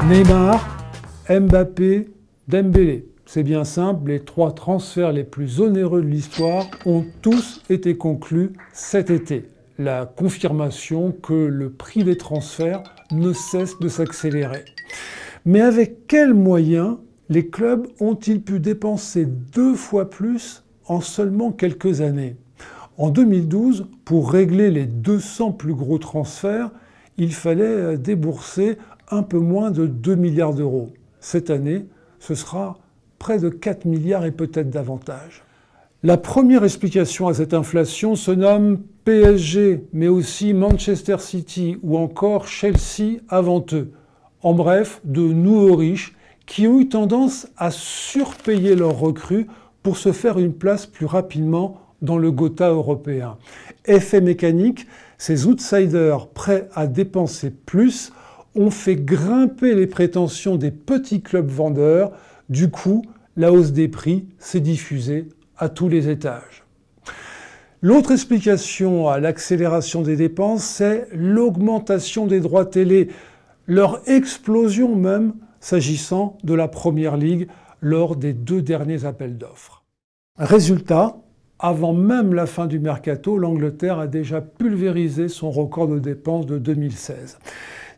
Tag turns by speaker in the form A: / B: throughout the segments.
A: Neymar, Mbappé, Dembélé. C'est bien simple, les 3 transferts les plus onéreux de l'histoire ont tous été conclus cet été. La confirmation que le prix des transferts ne cesse de s'accélérer. Mais avec quels moyens les clubs ont-ils pu dépenser 2 fois plus en seulement quelques années? En 2012, pour régler les 200 plus gros transferts, il fallait débourser un peu moins de 2 milliards d'euros. Cette année, ce sera près de 4 milliards et peut-être davantage. La première explication à cette inflation se nomme PSG, mais aussi Manchester City ou encore Chelsea avant eux. En bref, de nouveaux riches qui ont eu tendance à surpayer leurs recrues pour se faire une place plus rapidement dans le Gotha européen. Effet mécanique, ces outsiders prêts à dépenser plus ont fait grimper les prétentions des petits clubs vendeurs. Du coup, la hausse des prix s'est diffusée à tous les étages. L'autre explication à l'accélération des dépenses, c'est l'augmentation des droits télé, leur explosion même s'agissant de la Première Ligue lors des 2 derniers appels d'offres. Résultat, avant même la fin du mercato, l'Angleterre a déjà pulvérisé son record de dépenses de 2016.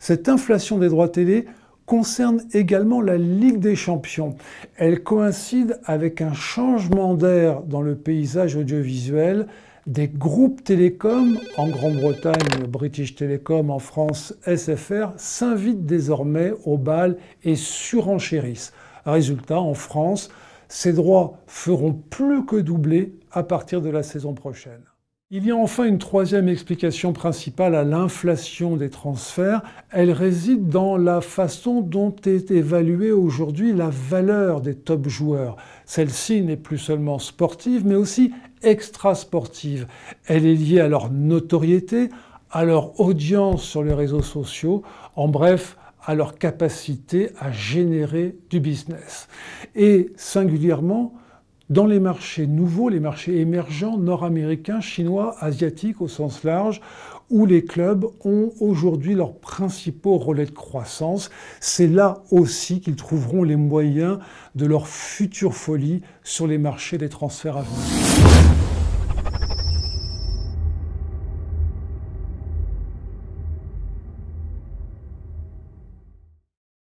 A: Cette inflation des droits télé concerne également la Ligue des Champions. Elle coïncide avec un changement d'air dans le paysage audiovisuel. Des groupes télécoms, en Grande-Bretagne, British Telecom, en France, SFR, s'invitent désormais au bal et surenchérissent. Résultat, en France, ces droits feront plus que doubler à partir de la saison prochaine. Il y a enfin une troisième explication principale à l'inflation des transferts. Elle réside dans la façon dont est évaluée aujourd'hui la valeur des top joueurs. Celle-ci n'est plus seulement sportive, mais aussi extra-sportive. Elle est liée à leur notoriété, à leur audience sur les réseaux sociaux, en bref, à leur capacité à générer du business. Et singulièrement, dans les marchés nouveaux, les marchés émergents, nord-américains, chinois, asiatiques au sens large, où les clubs ont aujourd'hui leurs principaux relais de croissance, c'est là aussi qu'ils trouveront les moyens de leur future folie sur les marchés des transferts à venir.